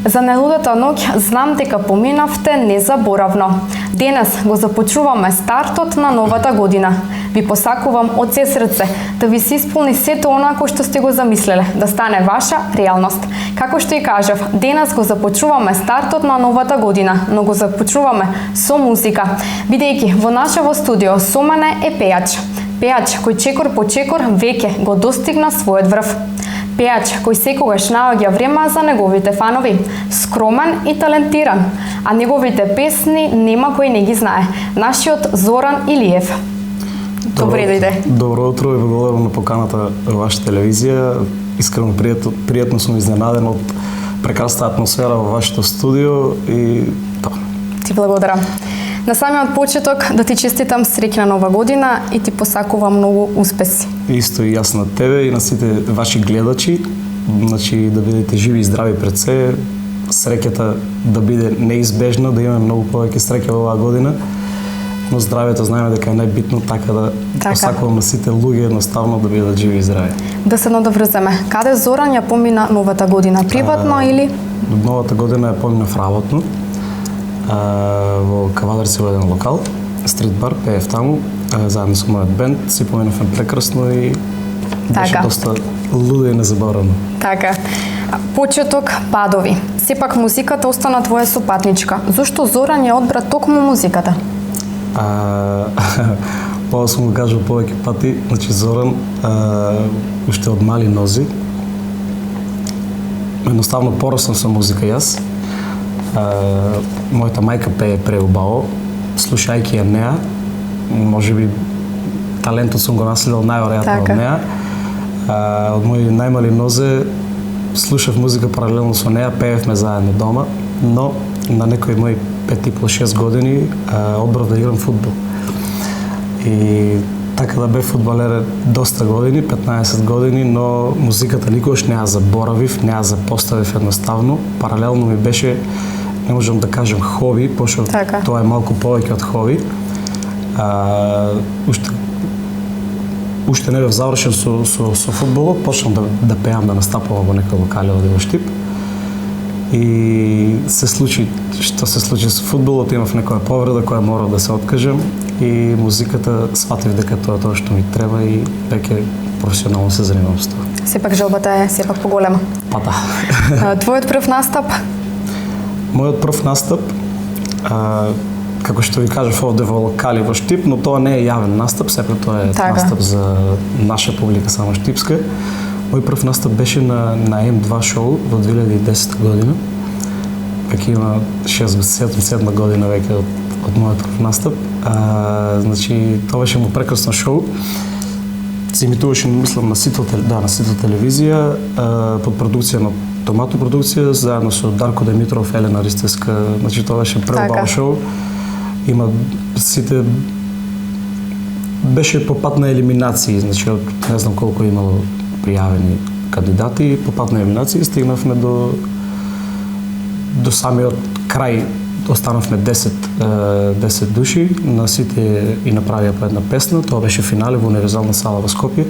За нелудата ноќ знам дека поминавте незаборавно. Денес го започнуваме стартот на новата година. Ви посакувам од се срце да ви се исполни сето она кој што сте го замислеле, да стане ваша реалност. Како што и кажав, денес го започнуваме стартот на новата година, но го започнуваме со музика, бидејќи во нашево студио со мене е пејач. Пејач кој чекор по чекор веќе го достигна својот врв. Пејач кој секогаш наоѓа време за неговите фанови, скромен и талентиран, а неговите песни нема кој не ги знае. Нашиот Зоран Илиев. Добре дојде. Добро утро и благодарам на поканата во вашата телевизија. Искрено пријатно сум изненаден од прекрасната атмосфера во вашето студио и тоа. Ти благодарам. На самиот почеток да ти честитам среќна нова година и ти посакувам многу успеси. Исто и јас на тебе и на сите ваши гледачи, значи да бидете живи и здрави пред се, среќата да биде неизбежна, да имаме многу повеќе среќа во оваа година, но здравјето знаеме дека е најбитно, така да посакувам на сите луѓе едноставно да бидат живи и здрави. Да се надоврземе. Каде Зоран ја помина новата година? Приватно или? Новата година ја поминав работно. Во Кавадарци во еден локал, стрит бар, пеев таму, заедно со мојот бенд, си поминавме прекрасно и беше доста лудо и незаборавно. Така. Почеток, падови. Сепак музиката остана твоја сопатничка. Зошто Зоран ја одбра токму музиката? Ова сум го кажал повеќе пати, значи Зоран уште од мали нози. Едноставно пораснав со музика јас. Мојата мајка пее преубаво, слушајќи ја неа, можеби талентот сум го наследил најверојатно од неа. Од мои најмали нозе слушав музика паралелно со неа, пеевме заедно дома, но на некои мои 5,5-6 години одбрав да играм фудбал. И така да бев фудбалер доста години, 15 години, но музиката никогаш не ја заборавив, не ја запоставив едноставно. Паралелно ми беше, не можам да кажам хоби, пошто тоа е малку повеќе од хоби. Уште не бев завршен со фудбалот, почнав да пеам, да настапувам во некои локали од во Штип. И се случи што се случи со фудбалот, имав некоја повреда која морав да се откажам и музиката сватив дека тоа што ми треба и веќе професионално се занимавам со тоа. Сепак жалбата е сепак поголема. Па да. Твојот прв настап? Мојот прв настап, како што ви кажав овде во локали во Штип, но тоа не е јавен настап, сепак тоа е настап за наша публика само штипска. Мој прв настап беше на М2 шоу во 2010 година. Веќе има 6-7 година веќе од мојот прв настап. Значи, тоа беше му прекрасно шоу. Се имитуваше, мислам, на Сител телевизија, под продукција на Томато продукција, заедно со Дарко Димитров, Елена Ристевска. Значи, тоа беше преубаво шоу. Има сите... Беше по пат на елиминации, значи, не знам колку имало пријавени кандидати, по пат на елиминации стигнавме до самиот крај. Останавме 10 души, на сите и направија по една песна. Тоа беше финале во Универзална сала во Скопје.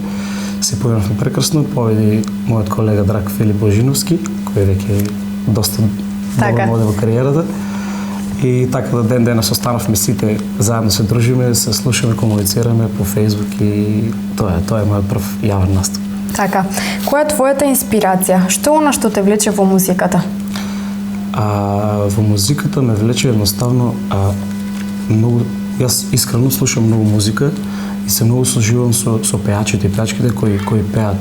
Се појавивме прекрасно, победи мојот колега драг Филип Божиновски, кој веќе доста добро води во кариерата. И така да ден денес останавме сите, заедно се дружиме, се слушаме, комуницираме по Фејсбук и тоа е мојот прв јавен настап. Така, која е твојата инспирација? Што е она што те влече во музиката? Во музиката ме влече едноставно многу. Јас искрено слушам многу музика и се многу соживам со пејачите и пејачките кои пеат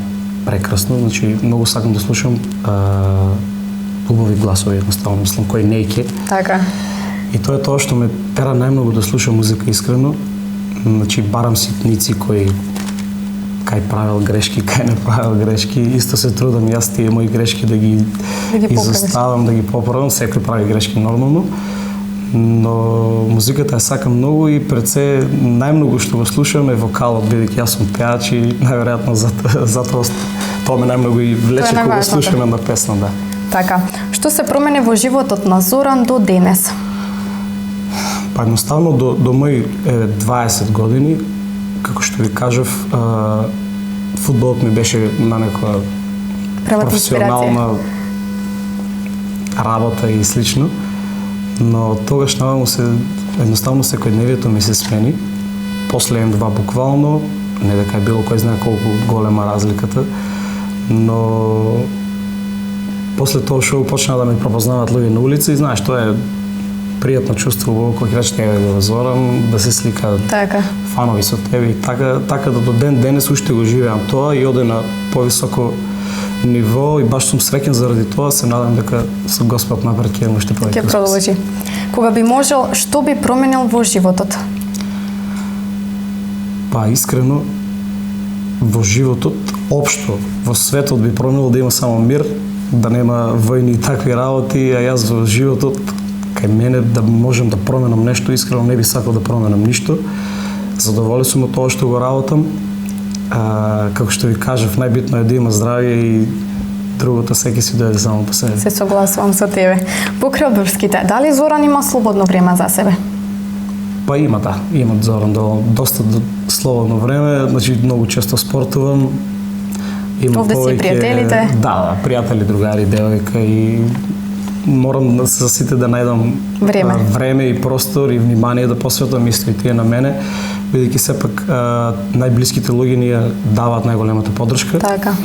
прекрасно. Значи, многу сакам да слушам убави гласови, едноставно, мислам, кои нејке. Така. И тоа е тоа што ме тера најмногу да слушам музика искрено. Значи, барам ситници кои кај правил грешки, кај не правил грешки. Исто се трудам јас тие мои грешки да ги изоставам, да ги поправам. Секој прави грешки нормално. Но музиката ја сакам многу и пред се најмногу што го слушам е вокалот, бидејќи јас сум пеач и најверојатно затоа тоа ме најмногу и влече кога го слушам една песна, да. Така. Што се промени во животот на Зоран до денес? Па едноставно до мои 20 години, како што ви кажав, фудбалот ми беше на некоја професионална работа и слично, но тогаш едноставно секојдневието ми се смени. После М2 буквално, не дека е било кој знае колку голема разликата, но после тоа шоу почна да ме пропознаваат луѓе на улица и знаеш, тоа е пријатно чувство кога ќе рече еве Зоран, да се сликаат фанови со тебе и така да до ден денес уште го живеам тоа и оде на повисоко ниво и баш сум среќен заради тоа, се надам дека со Господ напред ќе уште повеќе. Ќе продолжи. Кога би можел, што би променил во животот? Па искрено во животот, општо во светот би променил да има само мир, да нема војни и такви работи, а јас во животот кај мене да можам да променам нешто, искрено не би сакал да променам ништо. Задоволен сум од тоа што го работам. Како што ви кажав, најбитно е да има здравје и другото секи си дојде само по себе. Се согласувам со тебе. Покрај обврските, дали Зоран има слободно време за себе? Па има, да. Има Зоран доста слободно време, значи многу често спортувам. Овде си пријателите? Да, пријатели, другари, девојка и морам за сите да најдам време и простор и внимание да посветам исто и тие на мене, бидејќи сепак најблиските луѓе ни ја даваат најголемата поддршка. Така.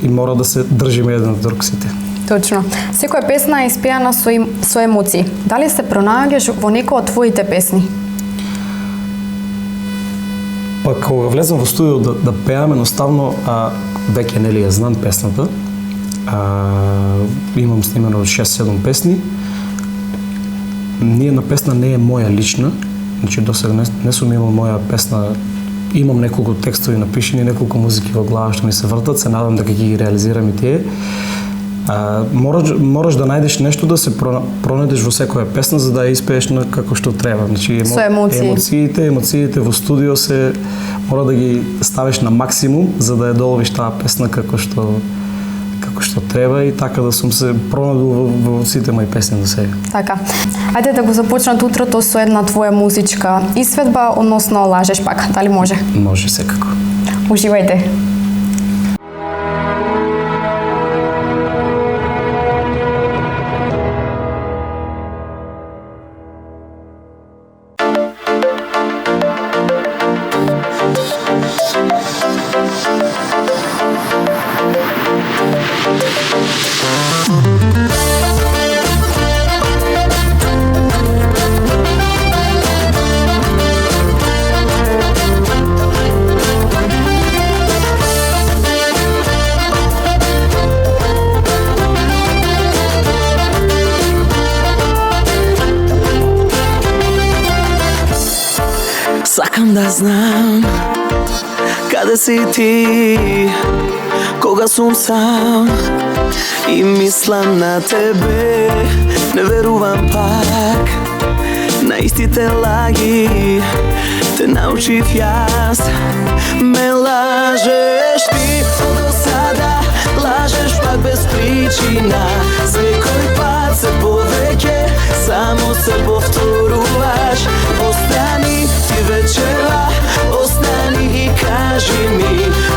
И мора да се држиме еден од друг сите. Точно. Секоја песна е испеана со емоции. Дали се пронаоѓаш во некоја од твоите песни? Па кога влезам во студио да пеам, едноставно веќе нели ја знам песната. Имам снимано 6-7 песни. Ниедна песна не е моја лична, значи досега не сум имал моја песна. Имам неколку текстови напишани, неколку музики во глава што ми се вртат, се надам дека ќе ги реализирам и тие. Мораш да најдеш нешто да се пронедеш во секоја песна за да ја испееш на како што треба. Значи со емоциите во студио се мора да ги ставиш на максимум за да ја доловиш таа песна како што треба и така да сум се пронадул во сите мои песни до сега. Така. Ајде да го започнат утрото со една твоја музичка исведба, односно Лажеш пак. Дали може? Може, секако. Уживајте. Сакам да знам каде си ти кога сум сам и мислам на тебе. Не верувам пак на истите лаги, те научив јас. Ме лажеш ти до сада, лажеш пак без причина. Секој пат се повеќе, само се повторуваш. Остани ти вечера, остани и кажи ми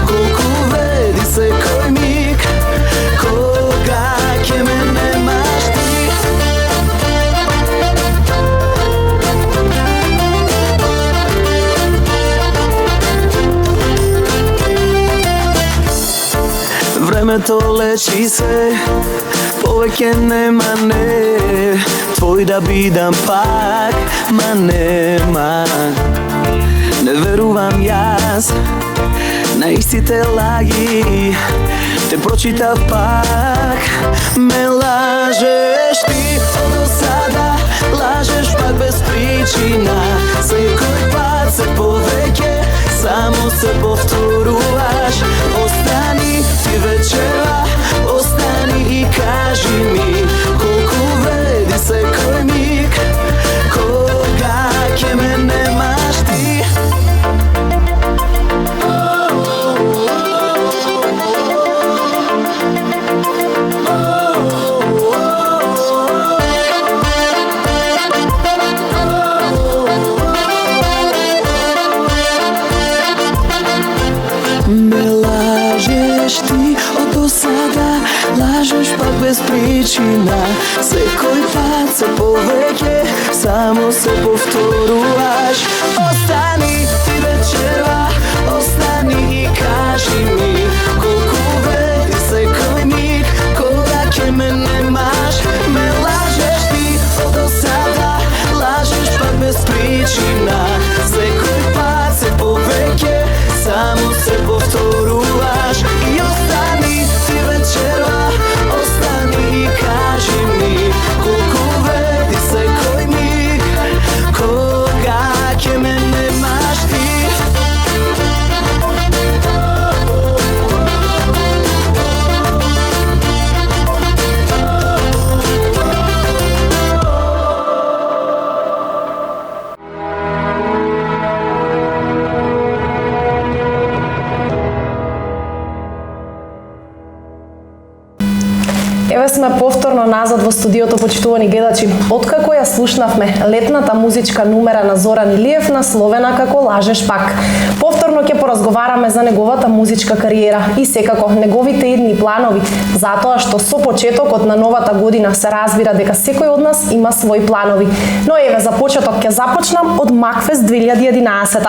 колку вреди секој миг, кога ќе ме немаш ти. Времето лечи се, повеќе нема не, твој да бидам пак, ма нема. Не верувам јас на истите лаги, те прочитав пак. Ме лажеш ти до сада, лажеш пак без причина. Секој пат се повеќе, само се повторуваш. Остани ти вечера, остани и кажи ми колку вреди секој миг, кога ќе ме немаш ти. Ме лажеш ти до причина. Секој пат се повеќе, само се повторуваш. Остани ти вечерва, остани и кажи ми колку вреди секој миг, кога ќе ме немаш. Ме лажеш ти од досада, лажеш пак без причина. Секој пат се повеќе, само се повторуваш. И остани ти вечерва, остани и кажи ми колку вреди секој миг, кога ќе ме немаш ти. Еве сме повторно назад во студиото, почитувани гледачи. Откако ја слушнавме летната музичка номера на Зоран Илиев, насловена како Лажеш пак. Повторно ќе поразговараме за неговата музичка кариера и секако неговите идни планови, затоа што со почетокот на новата година се разбира дека секој од нас има свои планови. Но еве за почеток ќе започнам од Макфест 2011.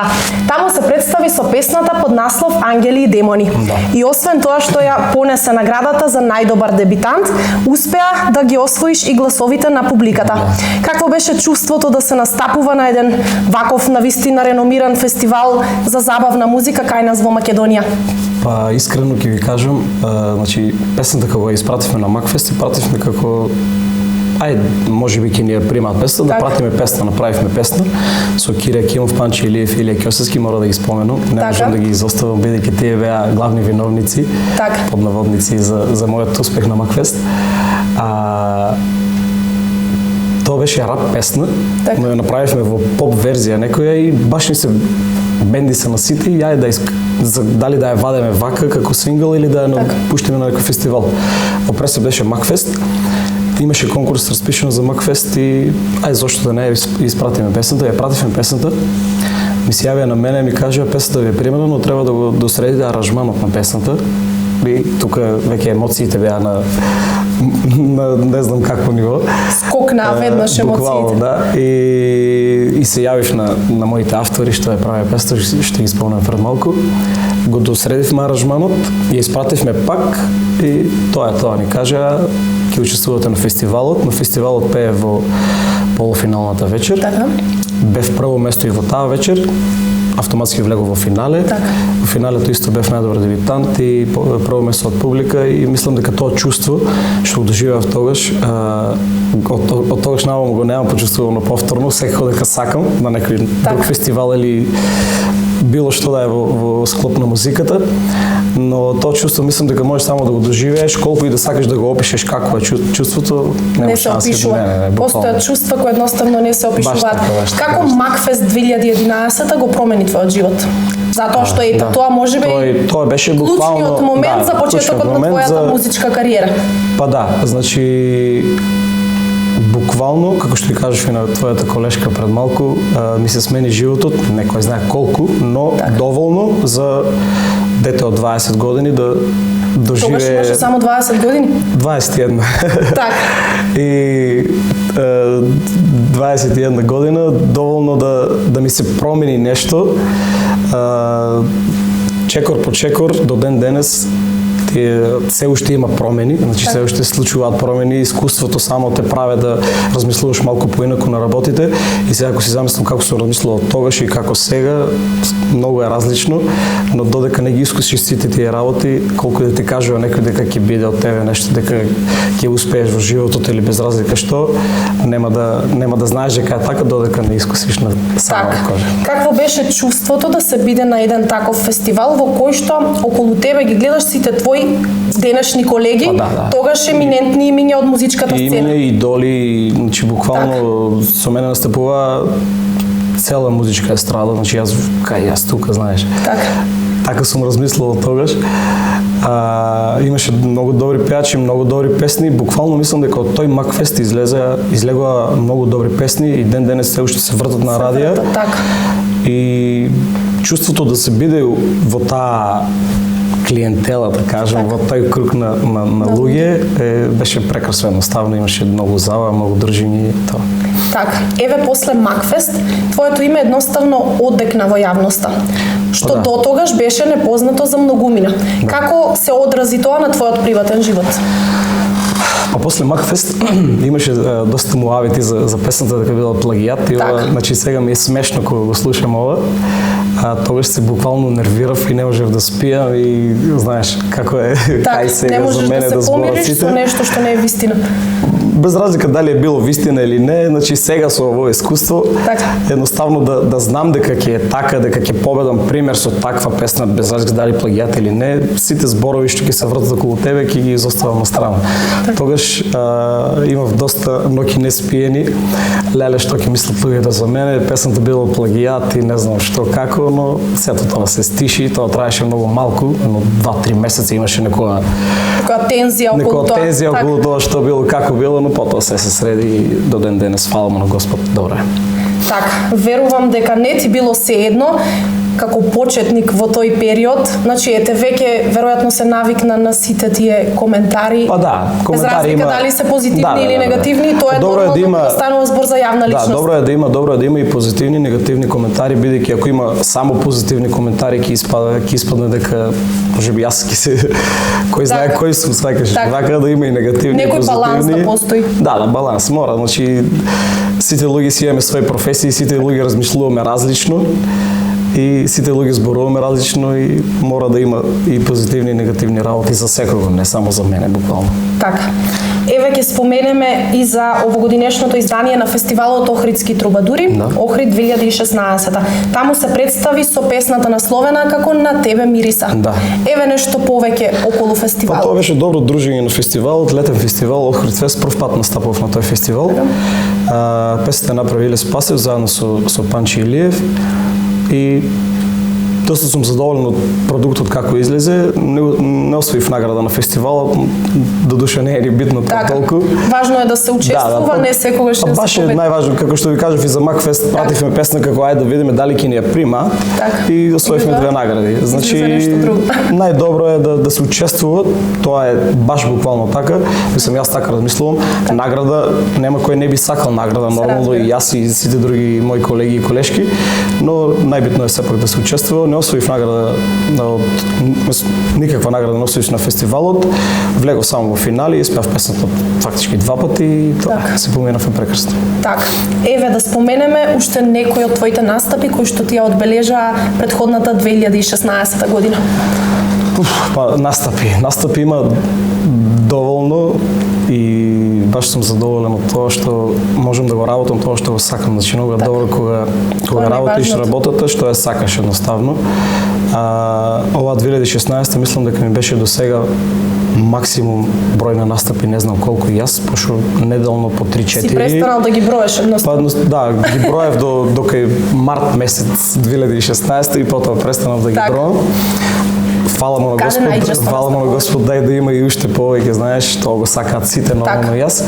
Таму се представи со песната под наслов Ангели и демони. И освен тоа што ја понесе наградата за најдобар дебитант, успеа да ги освоиш и гласовите на публиката. Какво беше чувството да се настапува на еден ваков навистина реномиран фестивал за забавна музика кај нас во Македонија? Па искрено ќе ви кажам, значи песната кога ја испративме на Макфест, пративме како може би ќе ни ја примаат песна, да пратиме песна, направивме песна со Кире Кимов, Панче Илиев и Илија Ќосевски, мора да ги споменам. Не можам да ги изоставам бидејќи тие беа главни виновници, под наводници за мојот успех на Макфест. Тоа беше рап песна, но ја направивме во поп верзија некоја и баш ни се бенди се на сите и дали да ја вадеме вака како сингл или да ја пуштиме на некој фестивал. Во пресо беше Макфест. Имаше конкурс распишен за Макфест и зошто да не ја испратиме песната, ја пративме песната. Ми се јавија на мене и ми кажа песната ви е примена, но треба да го досредите аранжманот на песната. И тука веќе емоциите беа на не знам какво ниво. Скок на веднаш емоциите. Буквално, да. И се јавив на моите автори што ја правеа песната, што ги спомнам пред малку. Го досредивме аранжманот, ја испративме пак и тоа е тоа. Ни кажа ќе учествувате на фестивалот. На фестивалот пее во полуфиналната вечер. Бев прво место и во таа вечер. Автоматски влегов во финале. Во финалето исто бев најдобар дебитант и прво место од публика и мислам дека тоа чувство што го доживеав тогаш, од тогаш наваму го немам почувствувано повторно, секако дека сакам на некој друг фестивал или било што да е во склоп на музиката, но тоа чувство мислам дека можеш само да го доживееш, колку и да сакаш да го опишеш какво е чувството, не се опишува. Постојат чувства кои едноставно не се опишуваат. Како Макфест 2011 го промени твојот живот? Затоа што и тоа можеби тоа беше буквално клучниот момент за почетокот на твојата музичка кариера. Па да, значи буквално, како што ти кажеш и на твојата колешка пред малку, ми се смени животот, некој знае колку, но доволно за дете од 20 години да доживее... Тогаш имаше само 20 години? 21. Так. И 21 година, доволно да ми се промени нешто. Чекор по чекор, до ден денес, се уште има промени, значи се уште случуваат промени, искуството само те прави да размислуваш малку поинаку на работите и сега ако си замислам како сум размислувал тогаш и како сега, многу е различно, но додека не ги искусиш сите тие работи, колку да ти кажува некој дека ќе биде од тебе нешто, дека ќе успееш во животот или без разлика што, нема да знаеш дека е така додека не искусиш на сама кожа. Какво беше чувството да се биде на еден таков фестивал во кој што околу тебе ги гледаш сите твои денешни колеги, тогаш еминентни имиња од музичката сцена? Имиња, идоли, значи буквално со мене настапува цела музичка естрада, значи јас тука, знаеш. Така сум размислувал тогаш. Имаше многу добри пејачи, многу добри песни. Буквално мислам дека од тој Макфест излегоа многу добри песни и ден денес се уште се вртат на радија. И чувството да се биде во таа клиентела, да кажем, во тој круг на луѓе беше прекрасно, едноставно имаше многу зала, многу држини, тоа. Така, еве после Макфест, твоето име едноставно одекна во јавноста, што Да. до тогаш беше непознато за многумина. Како се одрази тоа на твојот приватен живот? А после Макфест имаше доста муавити за песната дека била плагијат и ова, значи сега ми е смешно кога го слушам ова. Тогаш се буквално нервирав и не можев да спијам и знаеш како е кај сега не за можеш мене да се зборат помириш со сите. нешто што не е вистина. Без разлика дали е било вистина или не, значи сега со ово искуство, Така. едноставно да знам дека ќе е така, дека ќе победам пример со таква песна, без разлика дали плагијат или не, сите зборови што ќе се вртат околу тебе ќе ги изоставам на страна. Тогаш имав доста ноќи неспиени, леле што ќе мислат луѓето за мене, песната била плагијат и не знам што како, но сето тоа се стиши, тоа траеше многу малку, но 2-3 месеци имаше некоја Тензија околу тоа. тензија Така. околу тоа што било, како било, но потоа се среди и до ден денес, фала му на Господ, добре. Така, верувам дека не ти било сеедно како почетник во тој период. Значи, ете, веќе веројатно се навикна на сите тие коментари. Па да, Без коментари разлика има. дали се позитивни Да, или негативни, тоа е Добро нормално има- кога станува збор за јавна личност. Да, добро е да има и позитивни и негативни коментари, бидејќи ако има само позитивни коментари ќе испадне дека можеби јас ќе се кој знае Така. кој сум, сваќаш. Така. Вака да има и негативни и Некој позитивни. баланс да постои. Да, баланс мора, значи сите луѓе си имаме свои професии, сите луѓе размислуваме различно. И сите луѓе зборуваме различно и мора да има и позитивни и негативни работи за секого, не само за мене буквално. Така. Еве ќе споменеме и за овогодинешното издание на фестивалот Охридски трубадури, Да. Охрид 2016. Таму се представи со песната насловена како На тебе мириса. Да. Еве нешто повеќе околу Па фестивалот. тоа беше добро дружење на фестивалот, летен фестивал, Охрид Фест, прв пат настапав на тој фестивал. Песната направи Иле Спасев заедно со Панчи Илиев и доста сум задоволен од продуктот како излезе. Не освоив награда на фестивалот, додуша не е ни битно тоа Така. толку. Важно е да се учествува, не секогаш да Баш се е победи. најважно, како што ви кажав и за Макфест, пративме песна како ајде да видиме дали ќе ни ја прима Така. и освоивме Излезе- 2 награди. Значи излезе нешто друго. најдобро е да се учествува, тоа е баш буквално така. Мислам јас така размислувам. Награда нема кој не би сакал награда, нормално и јас и сите други мои колеги и колешки, но најбитно е сепак да се учествува. Не освоив награда никаква награда не освоив на фестивалот. Влегов само во финали и спеав песната фактички 2 пати и тоа Така. се поминавме прекрасно. Така, еве да споменеме уште некои од твоите настапи кои што ти ја одбележаа претходната 2016 година. Па настапи има доволно и баш сум задоволен од тоа што можам да го работам тоа што го сакам. Значи многу е добро кога Тоа е работиш најважното. работата што ја сакаш едноставно. Ова 2016 мислам дека ми беше до сега максимум број на настапи, не знам колку и јас, пошто неделно по 3-4. Си престанал да ги броеш едноставно. Да, ги броев до кај март месец 2016 и потоа престанав да ги Така. броам. Фала му на Каде Господ, најчесто фала му на Господ дај да има и уште повеќе, знаеш, тоа го сакаат сите, нормално и јас.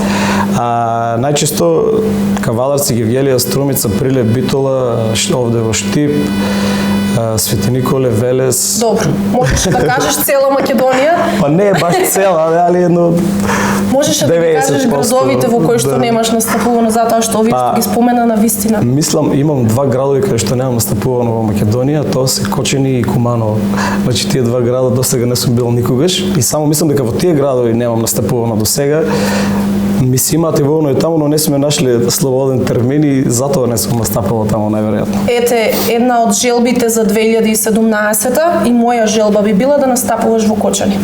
Најчесто Каваларци, Гевгелија, Струмица, Прилеп, Битола, овде во Штип, Свети Николе, Велес. Добро, можеш да кажеш цела Македонија, Па не е баш цела, али едно можеш да ги кажеш 90% градовите во кои што да. немаш настапувано затоа што овие што ги спомена на вистина. Мислам, имам 2 градови каде што немам настапувано во Македонија, тоа се Кочени и Куманово. Значи тие 2 града досега не сум бил никогаш и само мислам дека во тие градови немам настапувано досега. Миси имате волно и таму, но не сме нашли слободен термин и затоа не сум настапувал таму најверојатно. Ете, една од желбите за 2017 и моја желба би била да настапуваш во Кочани.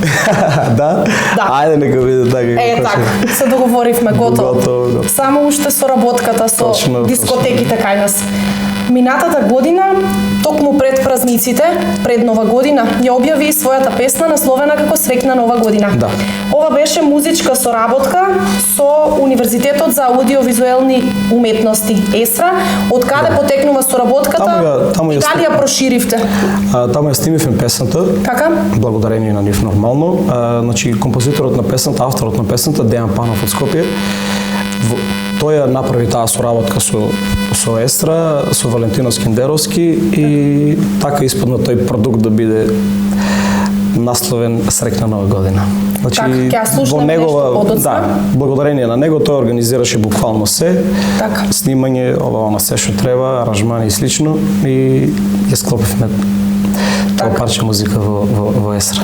Да? Да. Ајде нека биде така. Така, се договоривме, готово. Готово. Само уште со работката, со Точно, дискотеките кај нас. Минатата година, токму пред празниците, пред Нова година, ја објави својата песна насловена како Среќна Нова година. Да. Ова беше музичка соработка со Универзитетот за аудиовизуелни уметности ЕСРА, од каде потекнува соработката Таму и ја дали ја проширивте? Таму ја снимивме песната. Така? Благодарение на нив нормално. Значи композиторот на песната, авторот на песната Дејан Панов од Скопје. Тој ја направи таа соработка со Естра, со Валентино Скиндеровски и така испадна тој продукт да биде насловен Среќна нова година. Значи, Така, ќе ја слушнеме нешто подоцна. Да, благодарение на него тој организираше буквално се. Така. Снимање, ова на се што треба, аранжмани и слично, и ја склопивме тоа парче музика во Есра.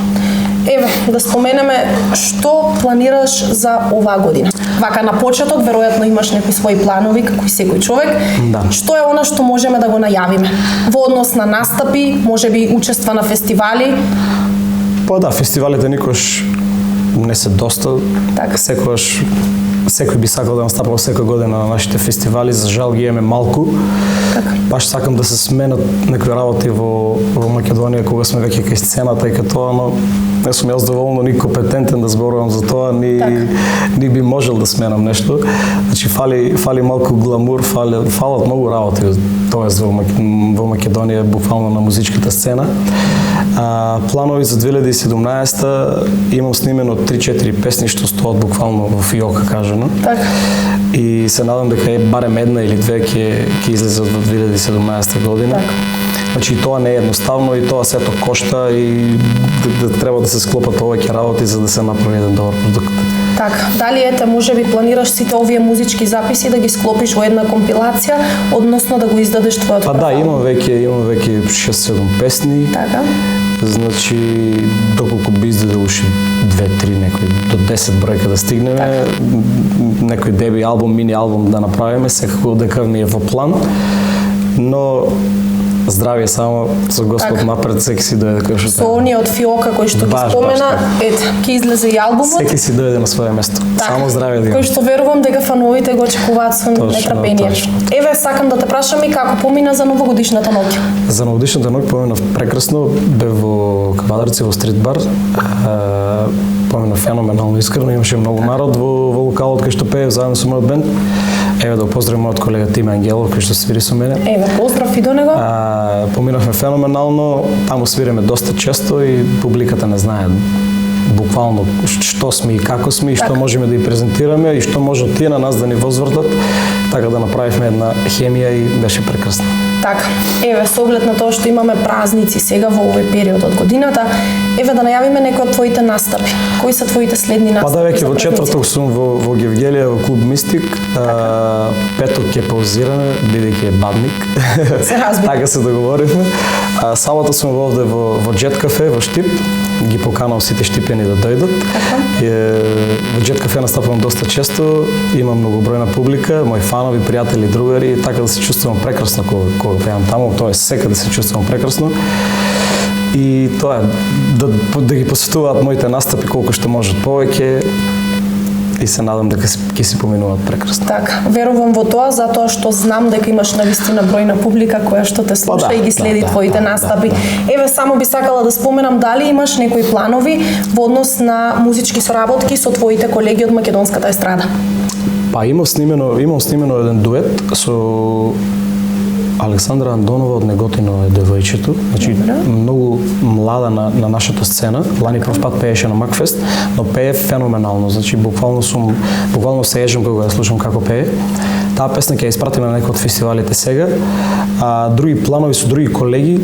Еве, да споменеме што планираш за оваа година. Вака на почеток веројатно имаш некои своји планови како и секој човек. Да. Што е она што можеме да го најавиме? Во однос на настапи, можеби учества на фестивали? Па да, фестивалите никош не се доста. Така. Секој би сакал да настапува секоја година на нашите фестивали, за жал ги имаме малку. Така. Баш сакам да се сменат некои работи во Македонија кога сме веќе кај сцената и кај тоа, но не сум јас доволно ни компетентен да зборувам за тоа, ни би можел да сменам нешто. Значи фали малку гламур, фалат многу работи, тоест во Македонија буквално на музичката сцена. Планови за 2017 имам снимено 3-4 песни што стоат буквално во фиока кажано. Така. И се надам дека барем една или две ќе излезат во 2017 година. Така. Значи тоа не е едноставно и тоа сето кошта и треба да се склопат повеќе работи за да се направи еден добар продукт. Така, дали можеби планираш сите овие музички записи да ги склопиш во една компилација, односно да го издадеш твојот Па да, имам веќе 6-7 песни. Така. Значи, доколку би издадел уште 2-3, некои до 10 бројка да стигнеме, некој деби албум, мини албум да направиме, секако дека ми е во план, но здравје само со Господ напред, секи си дојде кој што Со оние од фиока кој што ги спомена, ете, ќе излезе и албумот. Секи си дојде на свое место. Само здравје да има. Кој што верувам дека фановите го очекуваат со нетрпение. Еве, сакам да те прашам и како помина за новогодишната ноќ. За новогодишната ноќ поминав прекрасно, бев во Кабадарци во стрит бар. Поминав феноменално искрено, имаше многу народ во локалот кај што пеев заедно со мојот бенд. Еве да поздравам мојот колега Тиме Ангелов кој што свири со мене. Еве, поздрав и до него. Поминавме феноменално, таму свириме доста често и публиката не знае буквално што сме и како сме и што можеме да ја презентираме и што може тие на нас да ни возвртат, така да направивме една хемија и беше прекрасно. Така, еве, со оглед на тоа што имаме празници сега во овој период од годината, еве да најавиме некои од твоите настапи. Кои се твоите следни настапи? Па да, веќе во четврток сум во Гевгелија во клуб Мистик, петок ќе паузираме бидејќи е бадник. Се разбира. Така се договоривме. Сабота сум овде во Jet Cafe во Штип, ги поканав сите штипени да дојдат. Во Jet Cafe настапувам доста често, имам многобројна публика, мои фанови, пријатели, другари, така да се чувствувам прекрасно кога пеам таму, тоа е сека да се чувствувам прекрасно. И тоа е да ги посетуваат моите настапи колку што можат повеќе и се надам дека ќе си поминуваат прекрасно. Така, верувам во тоа затоа што знам дека имаш навистина бројна публика која што те слуша и ги следи твоите настапи. Еве, само би сакала да споменам дали имаш некои планови во однос на музички соработки со твоите колеги од македонската естрада? Па имам снимено еден дует со Александра Андонова од Неготино е девојчето, значи многу млада на нашата сцена. Лани прв пат пееше на Макфест, но пее феноменално, значи буквално се ежам кога ја слушам како пее. Таа песна ќе ја испратиме на некој од фестивалите сега. Други планови со други колеги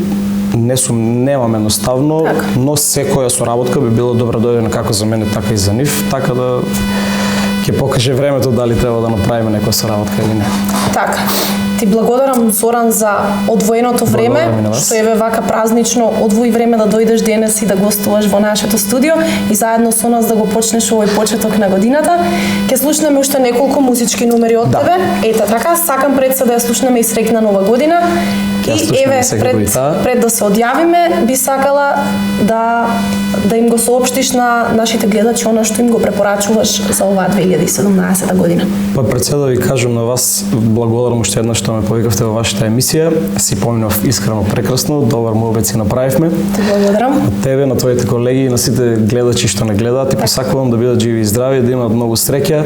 немам едноставно, но секоја соработка би било добра дојдена како за мене, така и за нив, така да ќе покаже времето дали треба да направиме некоја соработка или не. Така. Ти благодарам, Зоран, за одвоеното време, што еве вака празнично одвои време да дојдеш денес и да гостуваш во нашето студио и заедно со нас да го почнеш овој почеток на годината. Ќе слушнеме уште неколку музички номери од тебе. Ете така, сакам пред се да ја слушнеме и Среќна нова година. И еве, пред да се одјавиме, би сакала да им го соопштиш на нашите гледачи она што им го препорачуваш за оваа 2017 година. Па пред се да ви кажам на вас, благодарам уште еднаш што ме повикавте во вашата емисија. Си поминав искрено прекрасно, добар муабет си направивме. Ти благодарам. На тебе, на твоите колеги и на сите гледачи што не гледаат и посакувам да бидат живи и здрави, да имаат многу среќа,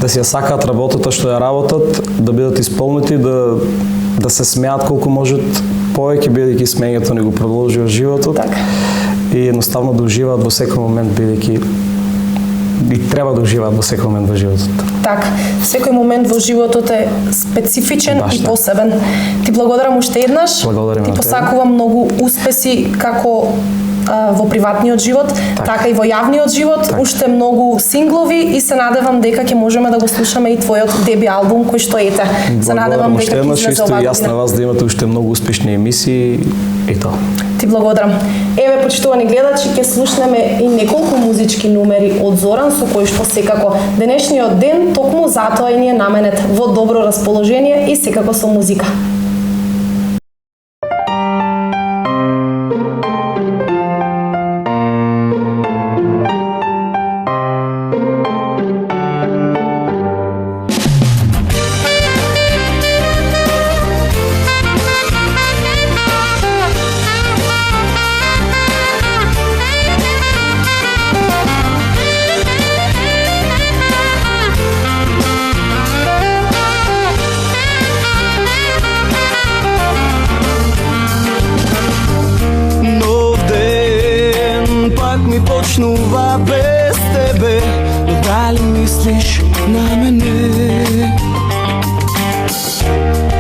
да си ја сакаат работата што ја работат, да бидат исполнети, да се смеат колку можат повеќе, бидејќи смењето ни го продолжува животот. Така. И едноставно да уживаат во секој момент, бидејќи и треба да уживаат во секој момент во животот. Така, секој момент во животот е специфичен и посебен. Ти благодарам уште еднаш. Благодарам. Ти посакувам многу успеси како во приватниот живот, така и во јавниот живот, уште многу синглови и се надевам дека ќе можеме да го слушаме и твојот деби албум кој што ете. Се надевам дека ќе излезе оваа Јас на вас да имате уште многу успешни емисии и тоа. Ти благодарам. Еве, почитувани гледачи, ќе слушнеме и неколку музички numeri од Зоран, со кои што секако денешниот ден токму затоа и ни е наменет во добро расположение и секако со музика. Почнува без тебе, но дали мислиш на мене?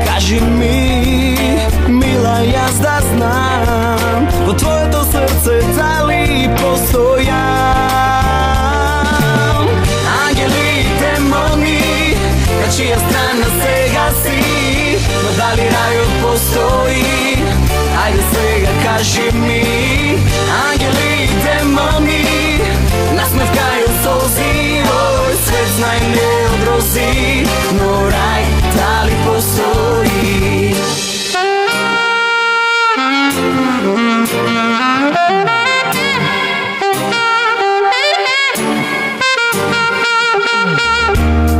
Кажи ми, мила, јас да знам, во твоето срце дали постојам? Ангели и демони, на чија страна сега си, но дали рајот постои? Ајде сега кажи ми, ангели и демони, насмевкају солзи, овој свет знај не одрози, но рај дали постои?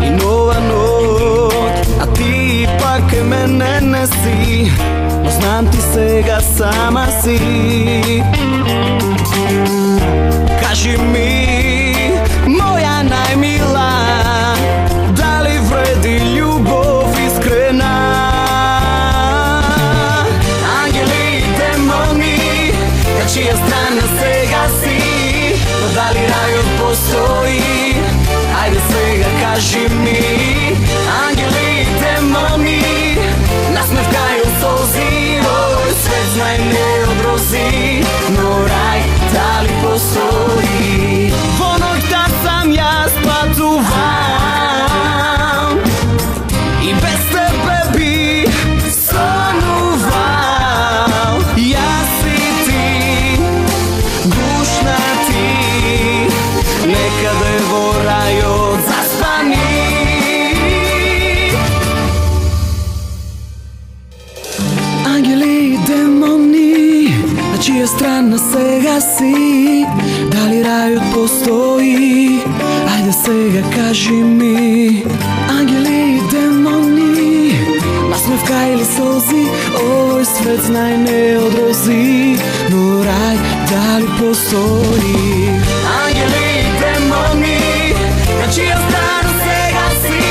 И нова ноќ, а ти пак е мене не си, но знам ти сега сама си. Кажи ми, моја најмила, дали вреди љубов искрена? Ангели и демони, на чија страна сега си, но дали рајот постои? Ајде сега кажи ми, ангели и демони, насмевкају солзи, овој свет знај не одрози, но рај дали постои? Во ноќта сам јас патувам и без тебе би сонувал. Јас и ти, гушна ти, некаде во рајот заспани. Ангели и демони, на чија страна сега си, дали рајот постои? Ајде сега кажи ми, ангели и демони, насмевка или солзи, овој свет знај не одрози, но рај дали постои? Ангели и демони, на чија страна сега си,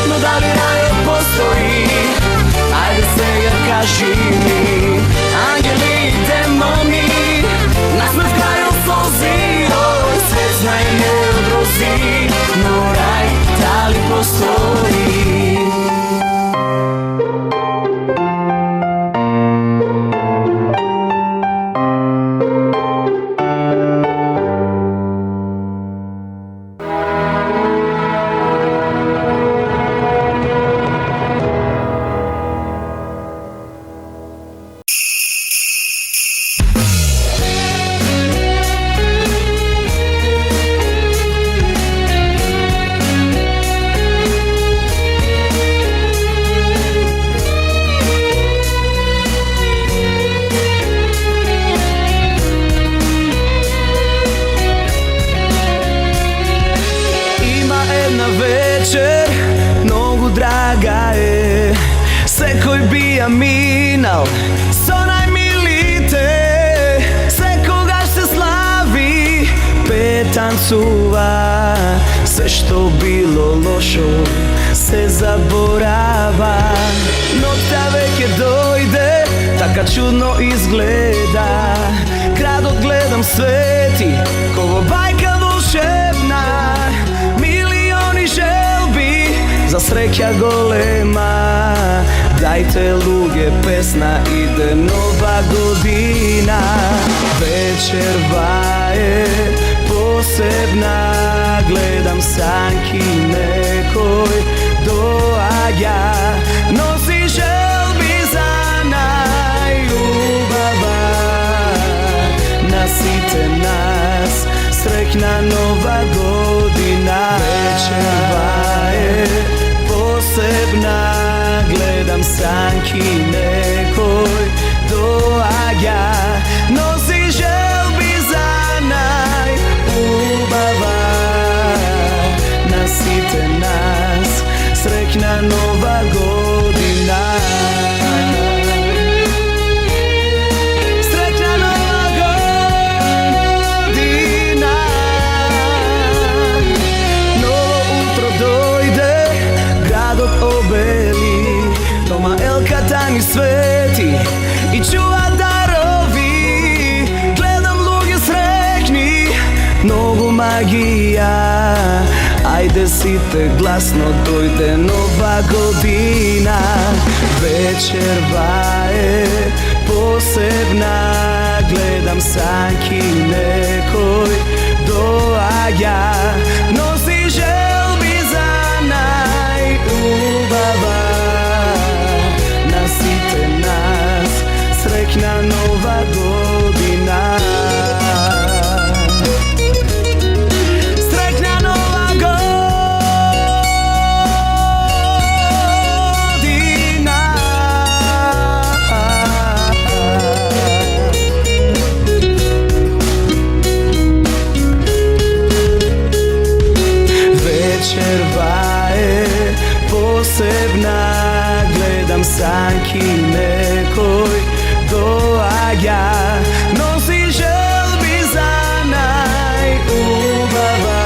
но дали рајот постои? Ајде сега кажи ми, ангели и демони, насмевкају солзи, овој свет знај не одрози, но рај дали постои? Секој би ја минал со најмилите, секогаш се слави, пе танцува, се што било лошо се заборава. Ноќта веќе дојде, така чудно изгледа, градот гледам свети, ко во бајка волшебна, милиони желби за среќа голема. Дајте луѓе песна, иде нова година. Вечерва е посебна, гледам санки некој доаѓа, носи желби за најубава на сите нас, среќна нова година. Вечерва е посебна, гледам санки некој доаѓа, носи желби за најубава на сите нас, среќна нова година. Среќна нова година. Ново утро дојде, градот обели, дома елката ни свети и чува дарови. Гледам луѓе среќни, многу магија. Ајде сите гласно, дојде нова година. Вечерва е посебна, гледам санки некој доаѓа, носи желби за најубава на сите нас, среќна нова година. Среќна нова година. Вечерва е посебна, гледам санки некој доаѓа, носи желби за најубава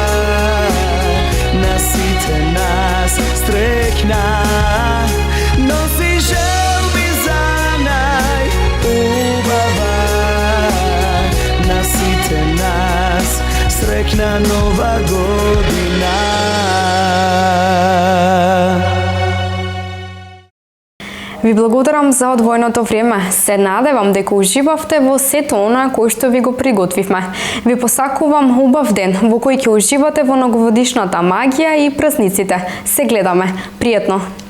на сите нас, среќна. Носи желби за најубава на сите нас, среќна нова година. Ви благодарам за одвоеното време. Се надевам дека уживавте во сето она кој што ви го приготвивме. Ви посакувам убав ден во кој ќе уживате во новогодишната магија и празниците. Се гледаме. Пријатно!